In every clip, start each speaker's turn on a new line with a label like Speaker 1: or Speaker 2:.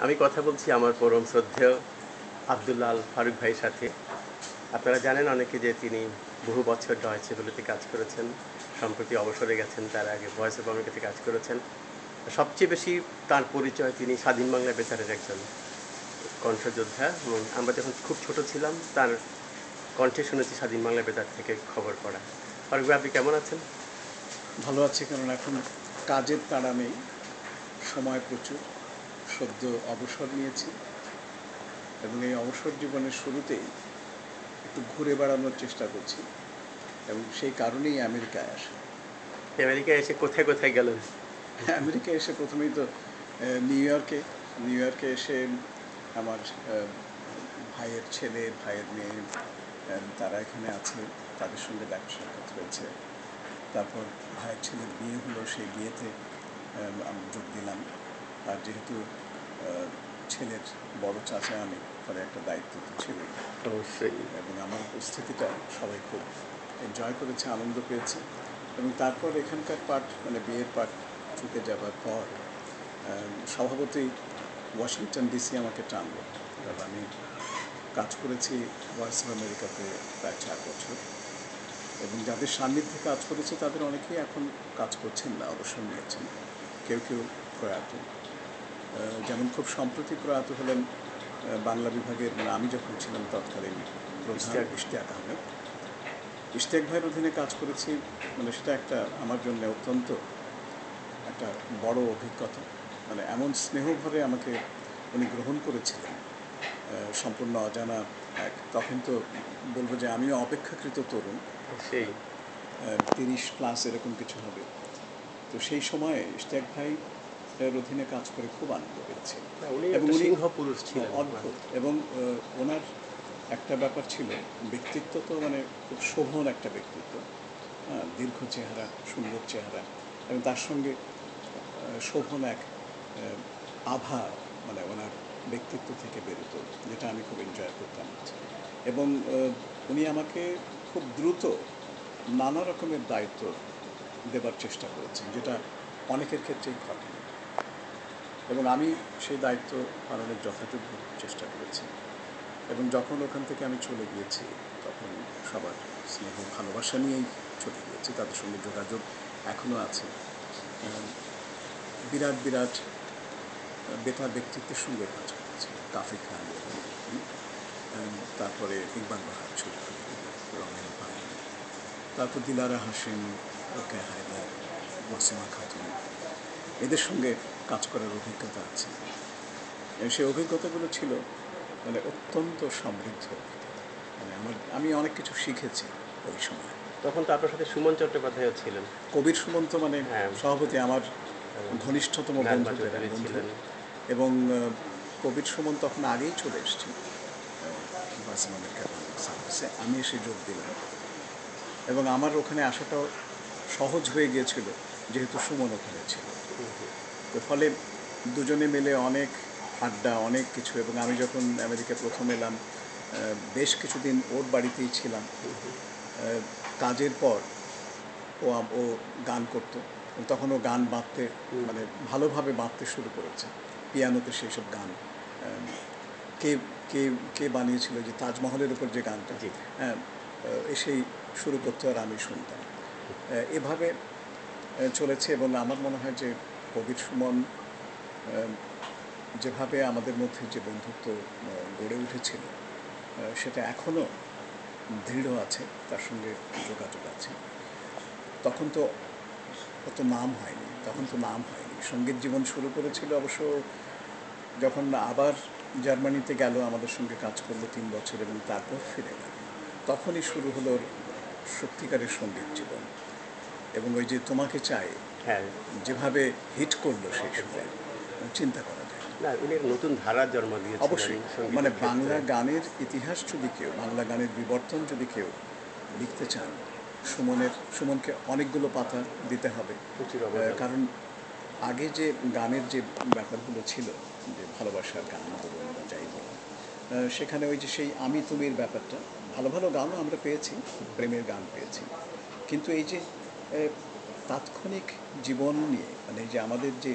Speaker 1: আমি কথা বলছি আমার পরম শ্রদ্ধেয় আব্দুল্লাহ আল ফারুক ভাইয়ের সাথে। আপনারা জানেন অনেকে যে তিনি বহু বছর ডয়েচে ভেলেতে কাজ করেছেন, সম্প্রতি অবসরে গেছেন, তার আগে ভয়েস অফ আমেরিকাতে কাজ করেছেন। সবচেয়ে বেশি তার পরিচয় তিনি স্বাধীন বাংলা বেতারের একজন কণ্ঠযোদ্ধা, এবং আমরা যখন খুব ছোট ছিলাম তার কণ্ঠে শুনেছি স্বাধীন বাংলা বেতার থেকে খবর পড়া। ফারুক ভাই, আপনি কেমন আছেন?
Speaker 2: ভালো আছি, কারণ এখন কাজের তাড়া নেই, সময় প্রচুর। সদ্য অবসর নিয়েছি এবং এই অবসর জীবনের শুরুতেই একটু ঘুরে বেড়ানোর চেষ্টা করছি এবং সেই কারণেই আমেরিকায় আসা।
Speaker 1: আমেরিকায় এসে কোথায় কোথায় গেলেন?
Speaker 2: আমেরিকায় এসে প্রথমেই তো নিউ ইয়র্কে এসে আমার ভাইয়ের ছেলে, ভাইয়ের মেয়ে, তারা এখানে আছে, তাদের সঙ্গে দেখা সাক্ষাৎ হয়েছে। তারপর ভাইয়ের ছেলের বিয়ে হলো, সেই বিয়েতে আমি যোগ দিলাম। আর যেহেতু ছেলের বড় চাচা আমি, ফলে একটা দায়িত্ব তো ছিলই,
Speaker 1: অবশ্যই।
Speaker 2: এবং আমার উপস্থিতিটা সবাই খুব এনজয় করেছে, আনন্দ পেয়েছে। এবং তারপর এখানকার পাঠ, মানে বিয়ের পাঠ চুকে যাবার পর স্বভাবতই ওয়াশিংটন ডিসি আমাকে টানলো। কারণ আমি কাজ করেছি ভয়েস অফ আমেরিকাতে প্রায় 4 বছর, এবং যাদের সান্নিধ্যে কাজ করেছে তাদের অনেকেই এখন কাজ করছেন না, অবসর নিয়েছেন। কেউ কেউ প্রয়াত, যেমন খুব সম্প্রতি প্রয়াত হলেন বাংলা বিভাগের, মানে আমি যখন ছিলাম তৎকালীন প্রধান ইশতিয়াক আহমেদ। ইশতিয়াক ভাইয়ের অধীনে কাজ করেছি, মানে সেটা একটা আমার জন্য অত্যন্ত একটা বড় অভিজ্ঞতা। মানে এমন স্নেহভরে আমাকে উনি গ্রহণ করেছিলেন, সম্পূর্ণ অজানা এক। তখন তো বলবো যে আমিও অপেক্ষাকৃত তরুণ,
Speaker 1: সেই
Speaker 2: 30+ এরকম কিছু হবে। তো সেই সময়ে ইশতিয়াক ভাই এর অধীনে কাজ করে খুব আনন্দ পেয়েছি।
Speaker 1: উনি
Speaker 2: এবং
Speaker 1: একটা
Speaker 2: উনি
Speaker 1: সিংহ পুরুষ ছিলেন।
Speaker 2: অদ্ভুত, এবং ওনার একটা ব্যাপার ছিল, ব্যক্তিত্ব তো মানে খুব শোভন একটা ব্যক্তিত্ব, দীর্ঘ চেহারা, সুন্দর চেহারা, এবং তার সঙ্গে শোভন এক আভা, মানে ওনার ব্যক্তিত্ব থেকে বেরোতো, যেটা আমি খুব এনজয় করতাম। এবং উনি আমাকে খুব দ্রুত নানা রকমের দায়িত্ব দেবার চেষ্টা করেছেন, যেটা অনেকের ক্ষেত্রেই ঘটেনি, এবং আমি সেই দায়িত্ব পালনের যথাযোগ্য চেষ্টা করেছি। এবং যখন ওখান থেকে আমি চলে গিয়েছি, তখন সবার স্নেহ ভালোবাসা নিয়েই চলে গিয়েছি, তাদের সঙ্গে যোগাযোগ এখনও আছে। বিরাট বিরাট বেতার ব্যক্তিত্বের সঙ্গে কাজ করেছি, কাফি খান, তারপরে ইকবাল বাহার চৌধুরী, রমেন পাল, তারপর দিলারা হাসিম, রোকেয়া হায়দার, মাসুমা খাতুন, এদের সঙ্গে কাজ করার অভিজ্ঞতা আছে। সেই অভিজ্ঞতাগুলো ছিল মানে অত্যন্ত সমৃদ্ধ। মানে আমি অনেক কিছু শিখেছি ওই সময়।
Speaker 1: তখন তো আপনার সাথে সুমন চট্টোপাধ্যায়ও ছিলেন।
Speaker 2: কবির সুমন্ত মানে
Speaker 1: হ্যাঁ,
Speaker 2: সভাপতি, আমার ঘনিষ্ঠতম
Speaker 1: নাজমা
Speaker 2: বন্ধুদের
Speaker 1: চৌধুরী
Speaker 2: বন্ধু।
Speaker 1: ছিলেন।
Speaker 2: এবং কবির সুমন তখন আগেই চলে এসছে ভয়েস অফ আমেরিকার বাংলা সার্ভিসে, আমি এসে যোগ দিলাম, এবং আমার ওখানে আসাটাও সহজ হয়ে গিয়েছিল যেহেতু সুমন ওখানে ছিল। তো ফলে দুজনে মিলে অনেক আড্ডা, অনেক কিছু। এবং আমি যখন আমেরিকায় প্রথম এলাম, বেশ কিছুদিন ওর বাড়িতেই ছিলাম। কাজের পর ও গান করতো, তখন ও গান বাঁধতে, মানে ভালোভাবে বাঁধতে শুরু করেছে পিয়ানোতে সেই সব গান। কে কে কে বানিয়েছিল যে তাজমহলের উপর যে গানটা,
Speaker 1: জি।
Speaker 2: হ্যাঁ, এসেই শুরু করতো আর আমি শুনতাম। এভাবে চলেছে। এবং আমার মনে হয় যে কবির সুমন যেভাবে আমাদের মধ্যে যে বন্ধুত্ব গড়ে উঠেছিল, সেটা এখনও দৃঢ় আছে, তার সঙ্গে যোগাযোগ আছে। তখন তো নাম হয়নি, সঙ্গীত জীবন শুরু করেছিল অবশ্য যখন আবার জার্মানিতে গেল, আমাদের সঙ্গে কাজ করলো 3 বছর, এবং তারপর ফিরে গেল। তখনই শুরু হলো সত্যিকারের সঙ্গীত জীবন। এবং ওই যে তোমাকে চাই
Speaker 1: হ্যাঁ,
Speaker 2: যেভাবে হিট করলো সেই সময়, চিন্তা করা যায় না।
Speaker 1: না, উনি এক নতুন ধারার জন্ম দিয়েছিলেন
Speaker 2: অবশ্যই, মানে
Speaker 1: সঙ্গীতের ক্ষেত্রে।
Speaker 2: বাংলা গানের ইতিহাস যদি কেউ, বাংলা গানের বিবর্তন যদি কেউ লিখতে চান, সুমনকে অনেকগুলো পাতা দিতে হবে।
Speaker 1: প্রচুর অবদান।
Speaker 2: কারণ আগে যে গানের যে ব্যাপারগুলো ছিল, যে ভালোবাসার গান বলুন বা যাই বলুন, সেখানে ওই যে সেই আমি তুমির ব্যাপারটা, ভালো ভালো গানও আমরা পেয়েছি, প্রেমের গান পেয়েছি, কিন্তু এই যে তাৎক্ষণিক জীবন নিয়ে, মানে এই যে আমাদের যে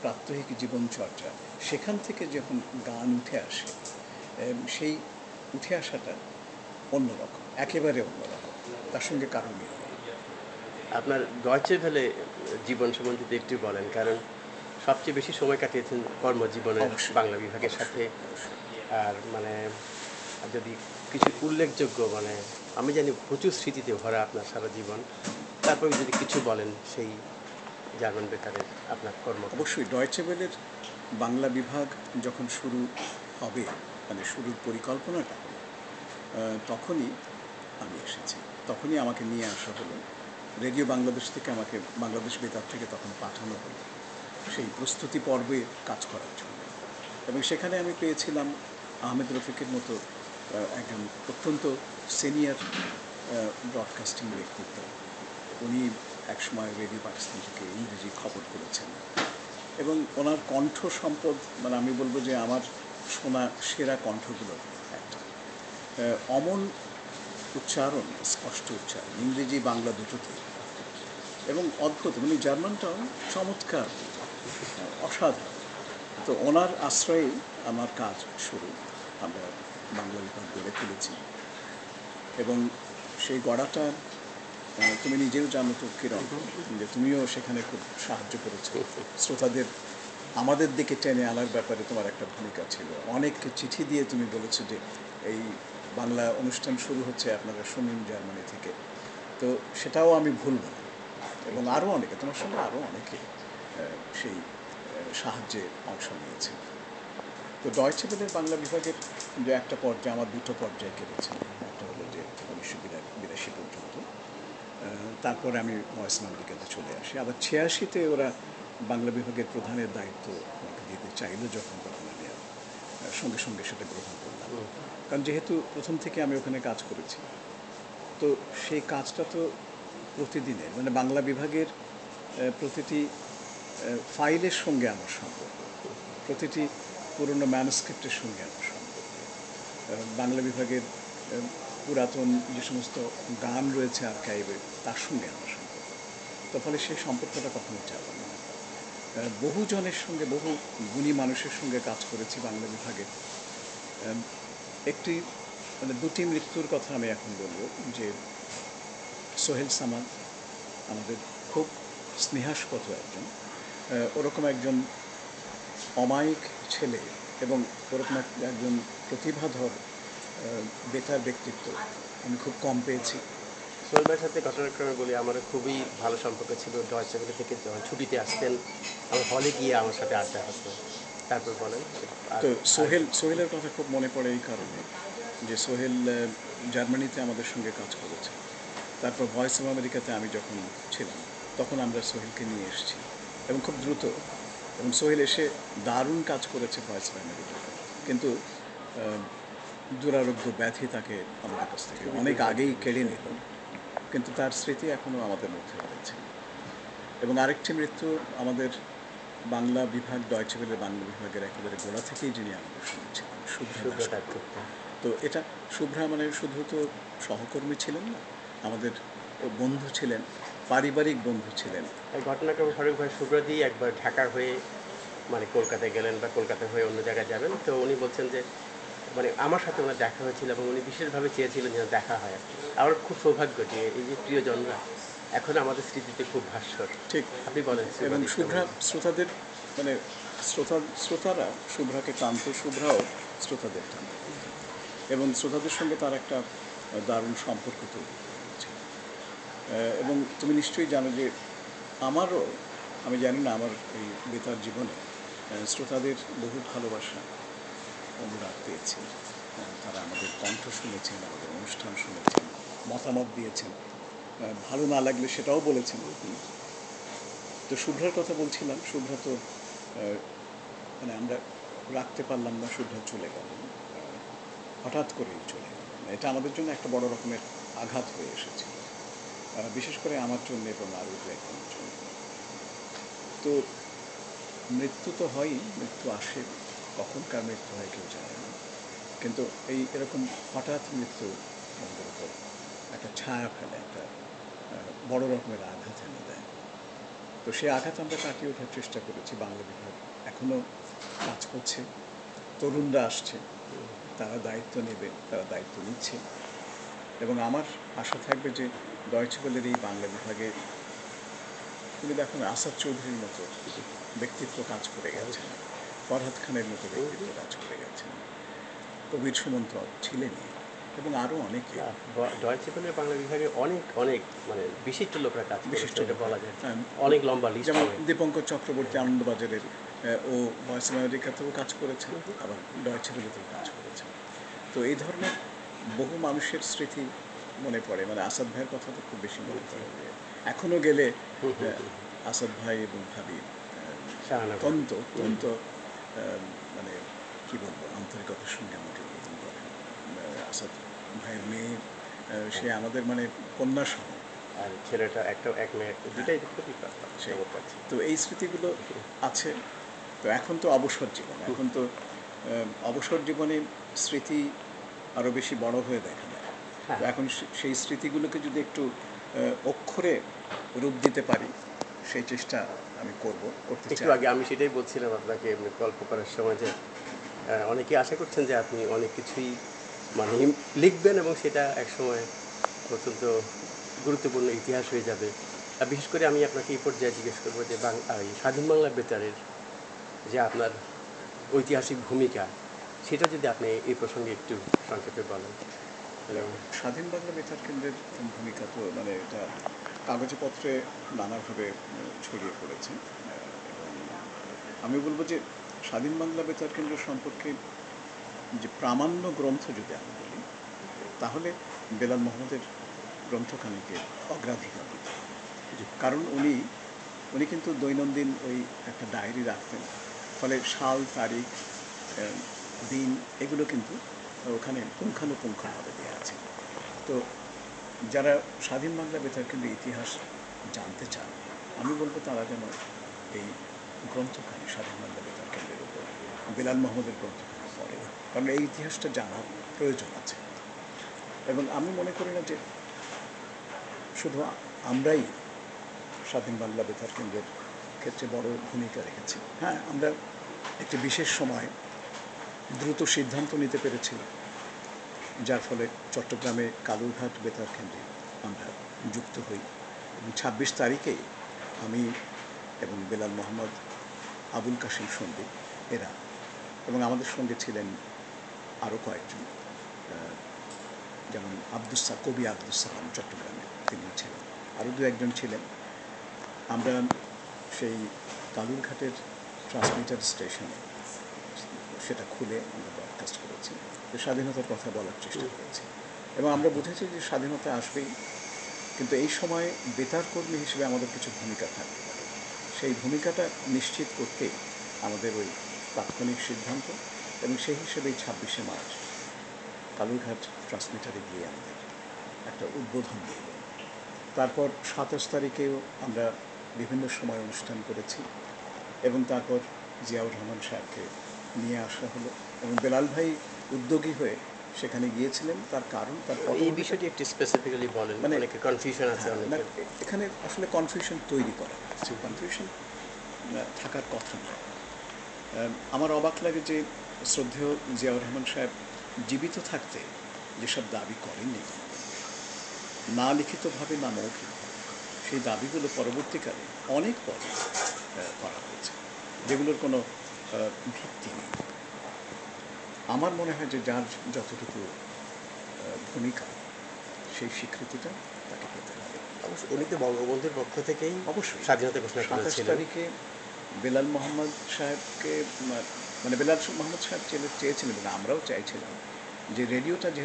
Speaker 2: প্রাত্যহিক জীবনচর্চা, সেখান থেকে যখন গান উঠে আসে, সেই উঠে আসাটা অন্যরকম, একেবারে অন্যরকম, তার সঙ্গে কারণ মিল নেই।
Speaker 1: আপনার ডয়চে ভেলে জীবন সম্বন্ধে যদি একটু বলেন, কারণ সবচেয়ে বেশি সময় কাটিয়েছেন কর্মজীবনে
Speaker 2: অবশ্যই,
Speaker 1: বাংলা বিভাগের সাথে।
Speaker 2: অবশ্যই, অবশ্যই।
Speaker 1: আর মানে যদি কিছু উল্লেখযোগ্য, মানে আমি জানি প্রচুর স্মৃতিতে ভরা আপনার সারা জীবন, তারপরে যদি কিছু বলেন সেই জার্মান বেতারের আপনার কর্মকাল।
Speaker 2: অবশ্যই ডয়েচে ওয়েলের বাংলা বিভাগ যখন শুরু হবে, মানে শুরুর পরিকল্পনাটা হলো, তখনই আমি এসেছি। তখনই আমাকে নিয়ে আসা হলো রেডিও বাংলাদেশ থেকে, আমাকে বাংলাদেশ বেতার থেকে তখন পাঠানো হলো সেই প্রস্তুতি পর্বে কাজ করার জন্য। এবং সেখানে আমি পেয়েছিলাম আহমেদ রফিকের মতো একজন অত্যন্ত সিনিয়র ব্রডকাস্টিং ব্যক্তিত্ব। উনি একসময় রেডিও পাকিস্তান থেকে ইংরেজি খবর করেছেন এবং ওনার কণ্ঠ সম্পদ, মানে আমি বলবো যে আমার শোনা সেরা কণ্ঠগুলোর একটা। অমন উচ্চারণ, স্পষ্ট উচ্চারণ, ইংরেজি বাংলা দুটোতেই, এবং অদ্ভুত, মানে জার্মানটাও চমৎকার, অসাধারণ। তো ওনার আশ্রয়েই আমার কাজ শুরু। আমরা বাংলা বিভাগ গড়ে তুলেছি এবং সেই গড়াটা তুমি নিজেও জানো তো কিরণ, যে তুমিও সেখানে খুব সাহায্য করেছো শ্রোতাদের আমাদের দিকে টেনে আনার ব্যাপারে তোমার একটা ভূমিকা ছিল। অনেক চিঠি দিয়ে তুমি বলেছো যে এই বাংলা অনুষ্ঠান শুরু হচ্ছে, আপনারা শুনুন জার্মানি থেকে। তো সেটাও আমি ভুলব না। এবং আরও অনেকে, তোমার সঙ্গে আরও অনেকে সেই সাহায্যে অংশ নিয়েছে। তো ডয়চে ভেলের বাংলা বিভাগের যে একটা পর্যায়ে, আমার দুটো পর্যায়ে কেটেছে। একটা হলো যে 1982 পর্যন্ত, তারপরে আমি ভয়েস আমেরিকাতে চলে আসি। আবার 86-তে ওরা বাংলা বিভাগের প্রধানের দায়িত্ব আমাকে দিতে চাইলো যখন, তখন আমি সঙ্গে সঙ্গে সেটা গ্রহণ করলাম। কারণ যেহেতু প্রথম থেকে আমি ওখানে কাজ করেছি, তো সেই কাজটা তো প্রতিদিনের, মানে বাংলা বিভাগের প্রতিটি ফাইলের সঙ্গে আমার সম্পর্ক, প্রতিটি পুরনো ম্যানুস্ক্রিপ্টের সঙ্গে আমার সম্পর্ক, বাংলা বিভাগের পুরাতন যে সমস্ত গান রয়েছে আর্কাইভে, তার সঙ্গে আমার সম্পর্ক। তো ফলে সেই সম্পর্কটা কখনো চাপা না। বহু জনের সঙ্গে, বহু গুণী মানুষের সঙ্গে কাজ করেছি বাংলা বিভাগে। একটি, মানে দুটি মৃত্যুর কথা আমি এখন বলবো। যে সোহেল সামাদ, আমাদের খুব স্নেহাস্পদ একজন, ওরকম একজন অমায়িক ছেলে এবং ওরকম একজন প্রতিভাধর বেতার ব্যক্তিত্ব আমি খুব কম পেয়েছি।
Speaker 1: সোহেল ভাইয়ের সাথে ঘটনাক্রমে বলি, আমারও খুবই ভালো সম্পর্ক ছিল। ডয়চে ভেলে থেকে যখন ছুটিতে আসতেন, আমার হলে গিয়ে আমার সাথে আড্ডা হতো। তারপর বলেন। আর
Speaker 2: তো
Speaker 1: আর
Speaker 2: সোহেলের কথা খুব মনে পড়ে এই কারণে যে সোহেল জার্মানিতে আমাদের সঙ্গে কাজ করেছে। তারপর ভয়েস অফ আমেরিকাতে আমি যখন ছিলাম, তখন আমরা সোহেলকে নিয়ে এসেছি এবং খুব দ্রুত। এবং সোহেল এসে দারুণ কাজ করেছে ভয়েস অফ আমেরিকাতে, কিন্তু দুরারোগ্য ব্যাধি তাকে আমাদের কাছ থেকে
Speaker 1: খুবই
Speaker 2: অনেক আগেই
Speaker 1: দুর্ভাগ্যের
Speaker 2: কেড়ে
Speaker 1: বিষয়।
Speaker 2: নিল। কিন্তু তার স্মৃতি এখনও আমাদের মধ্যে রয়েছে। এবং আরেকটি মৃত্যু, আমাদের বাংলা বিভাগ, ডয়চে ভেলে বাংলা বিভাগের একেবারে গোড়া থেকেই যিনি আমাদের সঙ্গে ছিলেন, শুভ্রা
Speaker 1: সুব্রত
Speaker 2: দাশগুপ্ত।
Speaker 1: গুপ্ত।
Speaker 2: তো এটা, শুভ্রা মানে শুধু তো সহকর্মী ছিলেন না, আমাদের বন্ধু ছিলেন, পারিবারিক বন্ধু ছিলেন।
Speaker 1: এই ঘটনাক্রমে ফারুক ভাই সুব্রতই একবার ঢাকা হয়ে মানে কলকাতায় গেলেন বা কলকাতা হয়ে অন্য জায়গায় যাবেন, তো উনি বলছেন যে মানে আমার সাথে ওনার দেখা হয়েছিল এবং উনি বিশেষভাবে চেয়েছিলেন যেন দেখা হয়। আমার খুব সৌভাগ্য যে এই যে প্রিয়জনরা এখন আমাদের স্মৃতিতে খুব ভাস্বর।
Speaker 2: ঠিক।
Speaker 1: আপনি বলেন
Speaker 2: এবং
Speaker 1: সুব্রত
Speaker 2: শুভ্রা
Speaker 1: সম্বন্ধে।
Speaker 2: শ্রোতাদের, মানে শ্রোতারা শুভ্রাকে টানত, শুভ্রাও শ্রোতাদের টানত। এবং শ্রোতাদের সঙ্গে তার একটা দারুণ সম্পর্ক তৈরি করে দিয়েছে। এবং তুমি নিশ্চয়ই জানো যে আমারও, আমি জানি না, আমার এই বেতার জীবনে শ্রোতাদের বহু ভালোবাসা, অনুরাগ পেয়েছি। তারা আমাদের কণ্ঠ শুনেছেন, আমাদের অনুষ্ঠান শুনেছেন, মতামত দিয়েছেন, ভালো না লাগলে সেটাও বলেছেন। তো শুভ্রার কথা বলছিলাম, শুভ্রা তো মানে আমরা রাখতে পারলাম না, শুভ্রা চলে গেল, হঠাৎ করেই চলে গেল। এটা আমাদের জন্য একটা বড় রকমের আঘাত হয়ে এসেছিল, বিশেষ করে আমার জন্য এবং আরও দু একজনের জন্য। তো মৃত্যু তো হয়ই, মৃত্যু আসে, কখনকার মৃত্যু হয় কেউ জানে না। কিন্তু এরকম হঠাৎ মৃত্যু আমাদের উপর একটা ছায়া ফেলে, একটা বড় রকমের আঘাত এনে দেয়। তো সেই আঘাত আমরা কাটিয়ে ওঠার চেষ্টা করেছি। বাংলা বিভাগ এখনও কাজ করছে, তরুণরা আসছে, তারা দায়িত্ব নেবে, তারা দায়িত্ব নিচ্ছে। এবং আমার আশা থাকবে যে ডয়েচে ওয়েলের এই বাংলা বিভাগে তুমি দেখো না, আসাদ চৌধুরীর মতো ব্যক্তিত্ব কাজ করে গেছেন, ফরহাদ খানের মতো ব্যক্তিত্ব কাজ করে গেছেন, কবির সুমন্ত ছিলেনই, এবং আরও অনেকে
Speaker 1: ডয়েচে ওয়েলের বাংলা বিভাগে অনেক অনেক মানে বিশিষ্ট লোকরা কাজ
Speaker 2: বিশিষ্ট
Speaker 1: করেছে, এটা বলা যায়।
Speaker 2: হ্যাঁ,
Speaker 1: অনেক লম্বা লিস্ট
Speaker 2: যেমন
Speaker 1: হবে।
Speaker 2: দীপঙ্কর চক্রবর্তী আনন্দবাজারের, ও ভয়েস অফ আমেরিকাতেও কাজ করেছেন, আবার ডয়েচে ওয়েলেতেও কাজ করেছেন। তো এই ধরনের বহু মানুষের স্মৃতি মনে পড়ে, মানে আসাদ ভাইয়ের কথা তো খুব বেশি মনে পড়ে। এখনও গেলে আসাদ ভাই এবং ভাবি
Speaker 1: শাহানা ভাই।
Speaker 2: অত্যন্ত অত্যন্ত মানে কী বলবো, আন্তরিকতার সঙ্গে আমাকে গ্রহণ করেন। আসাদ ভাইয়ের মেয়ে, সে আমাদের মানে কন্যা সহ।
Speaker 1: আর ছেলেটা একটা এক মেয়ে, দুটাই খুবই
Speaker 2: সেই
Speaker 1: চমৎকার ছিল।
Speaker 2: তো এই স্মৃতিগুলো আছে। তো এখন তো অবসর জীবন, এখন তো অবসর জীবনে স্মৃতি আরও বেশি বড় হয়ে দেখা দেয়। তো এখন সেই স্মৃতিগুলোকে যদি একটু অক্ষরে রূপ দিতে পারি, সেই চেষ্টা আমি করতে
Speaker 1: একটু
Speaker 2: চাই।
Speaker 1: আগে আমি সেটাই বলছিলাম আপনাকে এমনি গল্প করার সময় যে অনেকে আশা করছেন যে আপনি অনেক কিছুই মানে লিখবেন এবং সেটা একসময় অত্যন্ত গুরুত্বপূর্ণ ইতিহাস হয়ে যাবে। আর বিশেষ করে আমি আপনাকে এই পর্যায়ে জিজ্ঞেস করবো যে এই স্বাধীন বাংলা বেতারের যে আপনার ঐতিহাসিক ভূমিকা, সেটা যদি আপনি এই প্রসঙ্গে একটু সংক্ষেপে বলেন।
Speaker 2: স্বাধীন বাংলা বেতার কেন্দ্রের ভূমিকা তো মানে এটা কাগজে পত্রে নানাভাবে ছড়িয়ে পড়েছে। এবং আমি বলবো যে স্বাধীন বাংলা বেতার কেন্দ্র সম্পর্কে যে প্রামাণ্য গ্রন্থ যদি আমি বলি, তাহলে বেলাল মোহাম্মদের গ্রন্থখানিকে অগ্রাধিকার দিতে হবে। কারণ উনি কিন্তু দৈনন্দিন ওই একটা ডায়েরি রাখতেন, ফলে সাল, তারিখ, দিন এগুলো কিন্তু ওখানে পুঙ্খানুপুঙ্খভাবে দেওয়া আছে। তো যারা স্বাধীন বাংলা বেতার কেন্দ্রের ইতিহাস জানতে চান, আমি বলবো তারা যেন এই গ্রন্থখানি স্বাধীন বাংলা বেতার কেন্দ্রের উপর বেলাল মোহাম্মদের গ্রন্থখানি পড়ে, কারণ এই ইতিহাসটা জানার প্রয়োজন আছে। এবং আমি মনে করি না যে শুধু আমরাই স্বাধীন বাংলা বেতার কেন্দ্রের ক্ষেত্রে বড় ভূমিকা রেখেছি। হ্যাঁ, আমরা একটি বিশেষ সময় দ্রুত সিদ্ধান্ত নিতে পেরেছিলাম, যার ফলে চট্টগ্রামে কালুরঘাট বেতার কেন্দ্রে আমরা যুক্ত হই। এবং ২৬ তারিখেই আমি এবং বেলাল মোহাম্মদ, আবুল কাশিম সন্দীপ এরা, এবং আমাদের সঙ্গে ছিলেন আরও কয়েকজন, যেমন কবি আব্দুস সালাম চট্টগ্রামে তিনি ছিলেন, আরও দু একজন ছিলেন। আমরা সেই কালুরঘাটের ট্রান্সমিটার স্টেশনে সেটা খুলে আমরা ব্রডকাস্ট করেছি, যে স্বাধীনতার কথা বলার চেষ্টা করেছি। এবং আমরা বুঝেছি যে স্বাধীনতা আসবেই, কিন্তু এই সময় বেতার কর্মী হিসেবে আমাদের কিছু ভূমিকা থাকতে পারে। সেই ভূমিকাটা নিশ্চিত করতে আমাদের ওই তাৎক্ষণিক সিদ্ধান্ত, এবং সেই হিসেবেই ২৬শে মার্চ কালুরঘাট ট্রান্সমিটারে গিয়ে আমাদের একটা উদ্বোধন দিই। তারপর ২৭ তারিখেও আমরা বিভিন্ন সময় অনুষ্ঠান করেছি, এবং তারপর জিয়াউর রহমান সাহেবকে নিয়ে আসা হলো, এবং বেলাল ভাই উদ্যোগী হয়ে সেখানে গিয়েছিলেন। তার কারণ, তার
Speaker 1: এই বিষয়টি একটু স্পেসিফিক্যালি বলেন,
Speaker 2: মানে
Speaker 1: অনেকে কনফিউশন আছে অনেকের।
Speaker 2: এখানে আসলে কনফিউশন তৈরি করা হয়েছে, কনফিউশন থাকার কথা না। আমার অবাক লাগে যে শ্রদ্ধেয় জিয়াউর রহমান সাহেব জীবিত থাকতে যেসব দাবি করেননি, না লিখিতভাবে না মৌখিকভাবে, সেই দাবিগুলো পরবর্তীকালে অনেক পরে করা হয়েছে, যেগুলোর কোনো ভিত্তি নেই। আমার মনে হয় যে যার যতটুকু ভূমিকা, সেই স্বীকৃতিটা তাকে পেতে হবে।
Speaker 1: অবশ্যই উনি তো বঙ্গবন্ধুর পক্ষ থেকেই
Speaker 2: অবশ্যই
Speaker 1: স্বাধীনতা ঘোষণা
Speaker 2: ২৭
Speaker 1: করেছিলেন।
Speaker 2: তারিখে বেলাল মোহাম্মদ সাহেবকে, মানে বেলাল মোহাম্মদ সাহেব চেয়েছিলেন, এবং আমরাও চাইছিলাম যে রেডিওটা যেহেতু